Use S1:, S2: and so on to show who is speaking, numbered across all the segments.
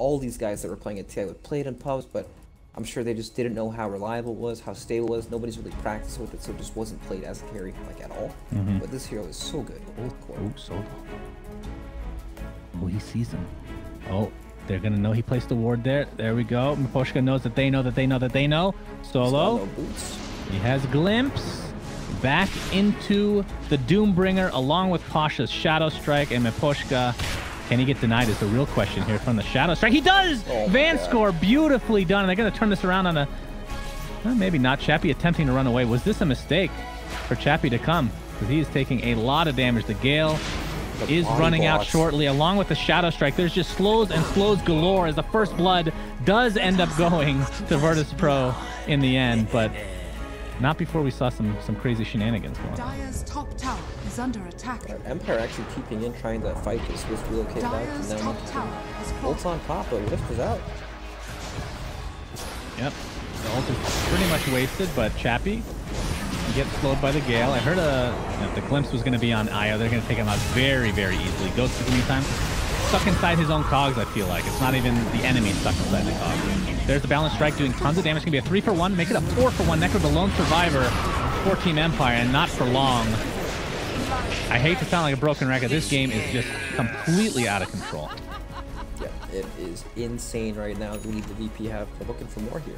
S1: all these guys that were playing at TI would play it in pubs, but I'm sure they just didn't know how reliable it was, how stable it was. Nobody's really practiced with it, so it just wasn't played as a carry, like, at all. But this hero is so good.
S2: Oh, he sees him. Oh, they're going to know he placed the ward there. There we go. Miposhka knows that they know that they know that they know. Solo.
S1: No boots.
S2: He has a glimpse. Back into the Doombringer along with Pasha's Shadow Strike, and Miposhka. Can he get denied is the real question here from the Shadow Strike. He does! Van score, beautifully done. And they're going to turn this around on a... Well, maybe not. Chappie attempting to run away. Was this a mistake for Chappie to come? Because he is taking a lot of damage. The Gale is running out shortly. Along with the Shadow Strike, there's just slows and slows galore as the first blood does end up going to Virtus Pro in the end. But not before we saw some crazy shenanigans going on.
S3: Dire's top tower is under attack.
S1: Empire actually keeping in, trying to fight this with relocated out. And then ult's on top, but Rift is out.
S2: Yep. The ult is pretty much wasted, but Chappie gets slowed by the Gale. I heard the glimpse was going to be on Io. They're going to take him out very, very easily. Ghost in the meantime stuck inside his own cogs, I feel like. It's not even the enemy stuck inside the cogs. There's the balance strike doing tons of damage. It's going to be a 3-for-1. Make it a 4-for-1. Necro, the lone survivor for Team Empire, and not for long. I hate to sound like a broken record. This game is just completely out of control.
S1: Yeah, it is insane right now. We need the VP have. They're looking for more here.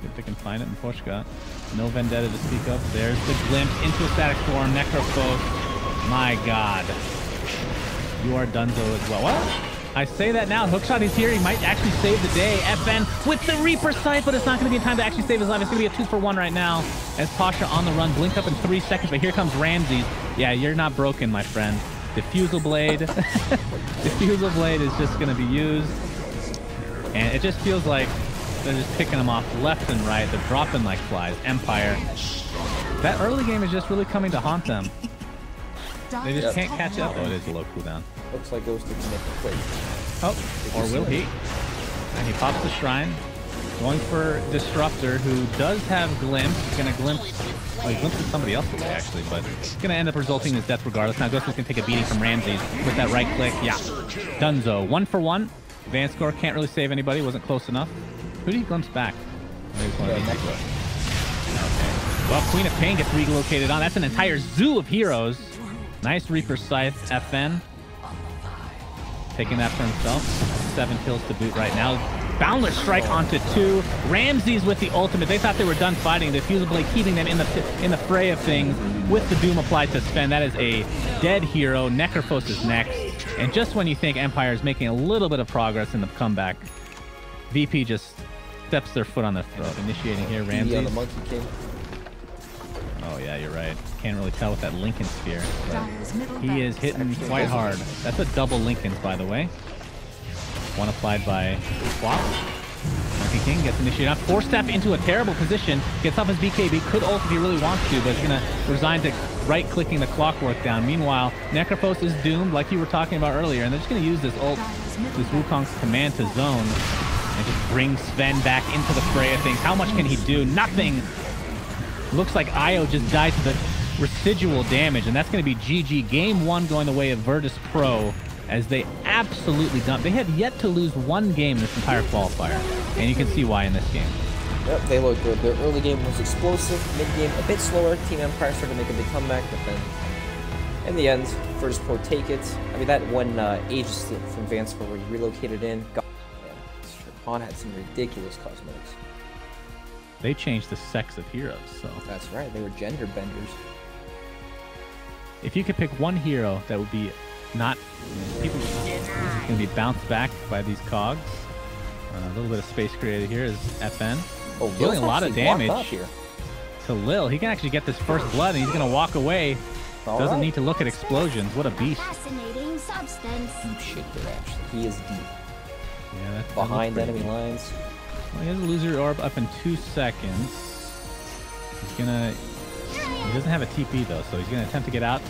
S2: If they can find it in Pushka. No Vendetta to speak of. There's the glimpse into a static form. Necrophos. My God. You are donezo as well. Well, I say that now. Hookshot is here. He might actually save the day. FN with the Reaper Sight, but it's not going to be in time to actually save his life. It's going to be a 2-for-1 right now as Pasha on the run. Blink up in 3 seconds, but here comes Ramses. Yeah, you're not broken, my friend. Diffusal Blade. Diffusal Blade is just going to be used. And it just feels like they're just picking them off left and right. They're dropping like flies. Empire. That early game is just really coming to haunt them. They just can't catch up. Oh, it is a low cooldown.
S1: Looks like Ghost can make a play.
S2: Oh, or will he? And he pops the Shrine. Going for Disruptor, who does have Glimpse. He's going to glimpse... Oh, he glimpses somebody else away, actually, but it's going to end up resulting in his death regardless. Now Ghost is going to take a beating from Ramses with that right click. Yeah. Dunzo. 1-for-1. Van score can't really save anybody. Wasn't close enough. Who did he glimpse back? Okay. Well, Queen of Pain gets relocated on. That's an entire zoo of heroes. Nice Reaper Scythe, FN. Taking that for himself. 7 kills to boot right now. Boundless Strike onto 2. Ramses with the ultimate. They thought they were done fighting. The Diffusal Blade keeping them in the fray of things with the Doom applied to Sven. That is a dead hero. Necrophos is next. And just when you think Empire is making a little bit of progress in the comeback, VP just steps their foot on their throat. Initiating here, Ramses.
S1: The Monkey King.
S2: Oh yeah, you're right. Can't really tell with that Lincoln Sphere. He is hitting quite hard. That's a double Lincolns, by the way. One applied by Swap. Monkey King gets initiated out. 4-step into a terrible position. Gets up his BKB. Could ult if he really wants to, but he's going to resign to right-clicking the clockwork down. Meanwhile, Necrophos is doomed, like you were talking about earlier, and they're just going to use this ult, this Wukong's command to zone, and just bring Sven back into the fray of things. How much can he do? Nothing. Looks like Io just died to the residual damage, and that's going to be GG. Game 1 going the way of Virtus Pro, as they absolutely dumped. They had yet to lose 1 game in this entire qualifier, and you can see why in this game.
S1: Yep, they look good. Their early game was explosive, mid-game a bit slower. Team Empire started to make a big comeback, but then in the end, Virtus Pro take it. I mean, that one Aegis steal from Vanscore where he relocated in. God, Han had some ridiculous cosmetics.
S2: They changed the sex of heroes, so...
S1: That's right, they were gender benders.
S2: If you could pick one hero that would be not... People going to be bounced back by these cogs. A little bit of space created here is FN.
S1: Oh,
S2: dealing a lot of damage to Lil. He can actually get this first blood, and he's going to walk away. Doesn't need to look at explosions. What a beast.
S3: Fascinating substance.
S1: Deep shaker, actually. He is deep.
S2: Yeah, that's
S1: behind enemy lines.
S2: Well, he has a loser orb up in 2 seconds. He's gonna... He doesn't have a TP though, so he's gonna attempt to get out.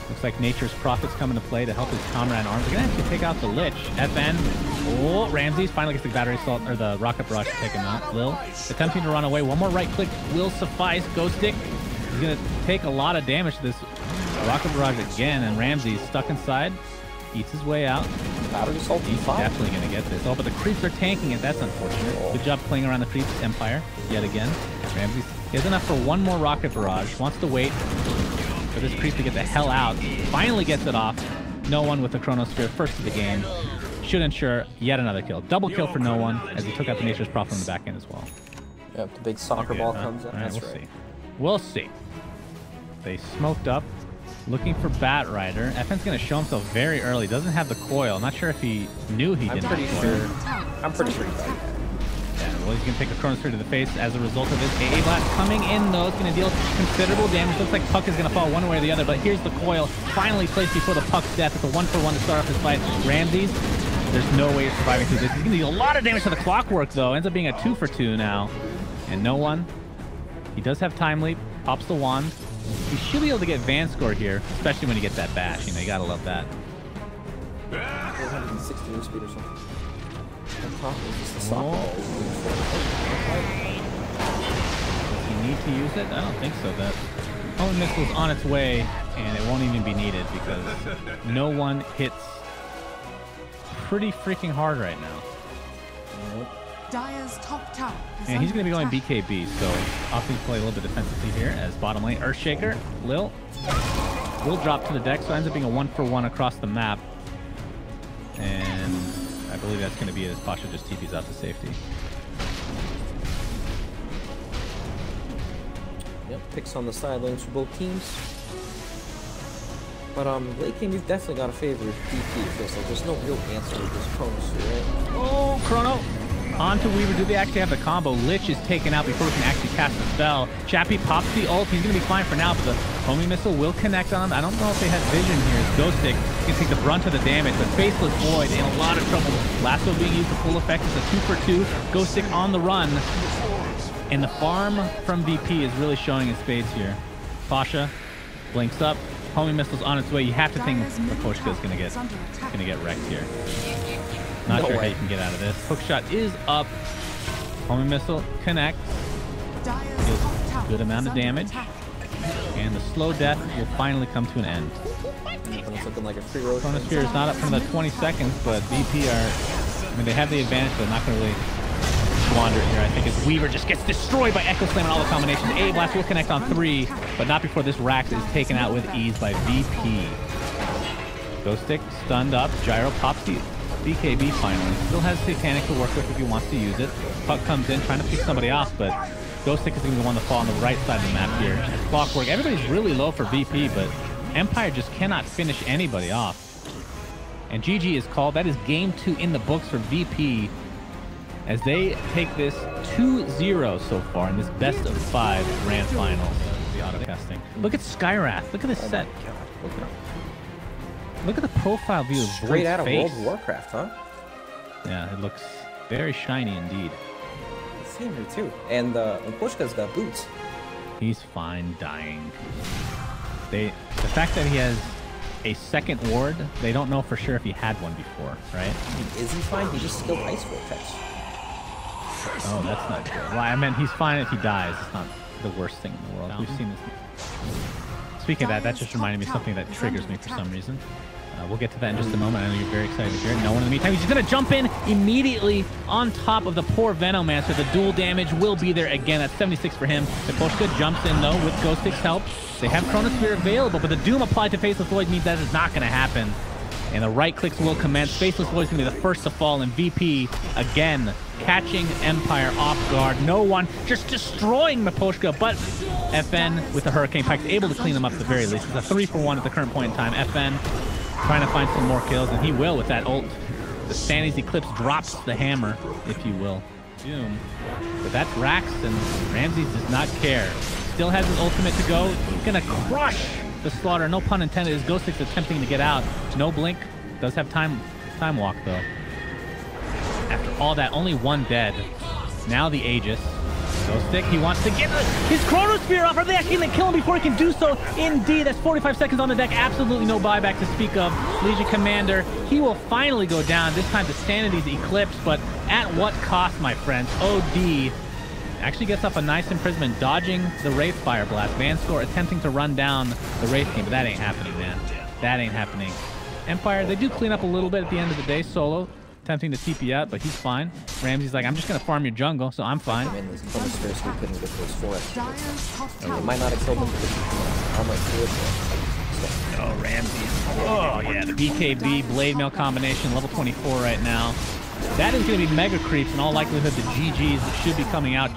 S2: Looks like Nature's Prophet's coming to play to help his comrade in arms. They're gonna have to take out the Lich. FN. Oh, Ramses finally gets the battery assault, or the rocket barrage to take him out. Lil attempting to run away. One more right click will suffice. Ghost Stick. He's gonna take a lot of damage to this rocket barrage again, and Ramses stuck inside. Eats his way out.
S1: Battery assault
S2: He's
S1: D5.
S2: definitely going to get this. Oh, but the creeps are tanking it. That's unfortunate.
S1: Oh.
S2: Good job playing around the creeps, Empire, yet again. Ramsey, he has enough for one more rocket barrage. Wants to wait for this creep to get the hell out. Finally gets it off. No one with the Chronosphere, first of the game. Should ensure yet another kill. Double kill for No One, as he took out the Nature's Prophet on the back end as well.
S1: Yep, the big soccer ball comes in.
S2: All right,
S1: That's
S2: we'll
S1: right.
S2: see. We'll see. They smoked up, looking for Bat Rider. FN's going to show himself very early. Doesn't have the coil. Not sure if he knew he didn't.
S1: I'm pretty sure he does.
S2: Yeah, well, he's going to take a Chronosphere to the face as a result of his AA Blast coming in, though. It's going to deal considerable damage. Looks like Puck is going to fall one way or the other, but here's the coil finally placed before the Puck's death. It's a 1-for-1 to start off this fight. Ramses, there's no way you're surviving through this. He's going to deal a lot of damage to the Clockwork, though. Ends up being a 2-for-2 now. And No One, he does have Time Leap, pops the wand. He should be able to get Van Score here, especially when he gets that bash. You know, you got to love that.
S1: 160 move speed or something. Does
S2: he need to use it? I don't think so. That Homing Missile's on its way, and it won't even be needed because No One hits pretty freaking hard right now.
S3: Dire's top tower is
S2: And he's going to be going
S3: under
S2: BKB, so opting to play a little bit defensively here as bottom lane. Earthshaker, Lil will drop to the deck, so it ends up being a 1-for-1 across the map. And I believe that's going to be as Pasha just TPs out to safety.
S1: Yep, picks on the side lanes for both teams. But late game, we've definitely got to favor DP. It feels like there's no real answer with this Chronos, right?
S2: Oh, Chrono! On to Weaver. Do they actually have the combo? Lich is taken out before we can actually cast the spell. Chappie pops the ult. He's going to be fine for now, but the homing missile will connect on him. I don't know if they had vision here. As Ghost Stick can take the brunt of the damage, but Faceless Void in a lot of trouble. Lasso being used to full effect. It's a 2-for-2. Ghost Stick on the run. And the farm from VP is really showing its spades here. Pasha blinks up. Homing missile's on its way. You have to think the Poshka is going to get wrecked here. Not sure how you can get out of this. Hookshot is up. Homing missile connects. Deals a good amount of damage. And the slow death will finally come to an end.
S1: It's looking like a free road.
S2: Chronosphere is not up for another 20 seconds, but VP are... I mean, they have the advantage, but not going to really squander it here. I think as Weaver just gets destroyed by Echo Slam and all the combinations. A Blast will connect on 3, but not before this Rax is taken out with ease by VP. Ghost Stick stunned up. Gyro pops the BKB finally. Still has Satanic to work with if he wants to use it. Puck comes in trying to pick somebody off, but Ghost Stick is going to be the one to fall on the right side of the map here. Clockwork. Everybody's really low for VP, but Empire just cannot finish anybody off. And GG is called. That is game 2 in the books for VP as they take this 2-0 so far in this best of 5 grand finals. The auto casting. Look at Skyrath. Look at this set. Look at the profile view of
S1: Straight out of
S2: face.
S1: World of Warcraft, huh?
S2: Yeah, it looks very shiny indeed.
S1: Same here too. And Pushka's got boots.
S2: He's fine dying. The fact that he has a second ward, they don't know for sure if he had one before, right?
S1: I mean, is he fine? He just skilled Ice Vortex.
S2: Oh, that's not good. Well, I meant he's fine if he dies. It's not the worst thing in the world. We've seen this. Speaking of that, that just reminded me of something that triggers me for some reason. We'll get to that in just a moment. I know you're very excited to hear it. No one in the meantime. He's just going to jump in immediately on top of the poor Venomancer. The dual damage will be there again. That's 76 for him. Koshka jumps in, though, with Ghost Stick's help. They have Chronosphere available, but the Doom applied to Faceless Void means that is not going to happen. And the right clicks will commence. Faceless Void is going to be the first to fall, and VP, again, catching Empire off guard. No one just destroying Miposhka, but FN with the Hurricane Pike is able to clean them up at the very least. It's a 3-for-1 at the current point in time. FN trying to find some more kills, and he will with that ult. The Sandy's Eclipse drops the hammer, if you will. Doom. But that's Rax, and Ramses does not care. Still has his ultimate to go. He's gonna crush the Slaughter. No pun intended, as Ghost Stick's attempting to get out. No blink. Does have time walk, though. After all that, only one dead. Now the Aegis. Ghost Stick, he wants to get his Chronosphere off. Are they actually going to kill him before he can do so? Indeed, that's 45 seconds on the deck. Absolutely no buyback to speak of. Legion Commander, he will finally go down. This time the Sanity's Eclipse, but at what cost, my friends? OD actually gets up a nice imprisonment, dodging the Wraith Fire Blast. Vanscore attempting to run down the Wraith King, but that ain't happening, man. That ain't happening. Empire, they do clean up a little bit at the end of the day. Solo, attempting to TP out, but he's fine. Ramsey's like, I'm just going to farm your jungle, so I'm fine.
S1: I mean, there's so much space we couldn't get those for it.
S3: Dire's top
S1: It
S3: tower.
S1: might not have killed him, but armor to it.
S2: Oh, Ramsey. Oh, yeah, the BKB Blade Mail combination, level 24 right now. That is going to be mega creeps. In all likelihood, the GGs that should be coming out.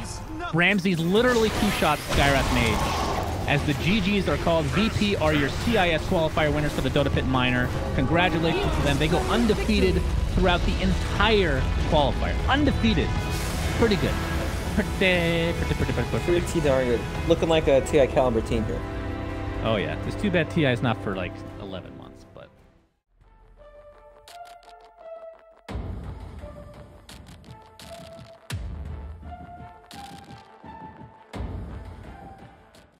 S2: Ramsey's literally 2 shots Skywrath Mage. As the GGs are called, VP are your CIS qualifier winners for the Dota Pit Minor. Congratulations to them. They go undefeated throughout the entire qualifier. Undefeated. Pretty good. Pretty
S1: T-Dar, looking like a TI caliber team here.
S2: Oh yeah, it's too bad TI is not for like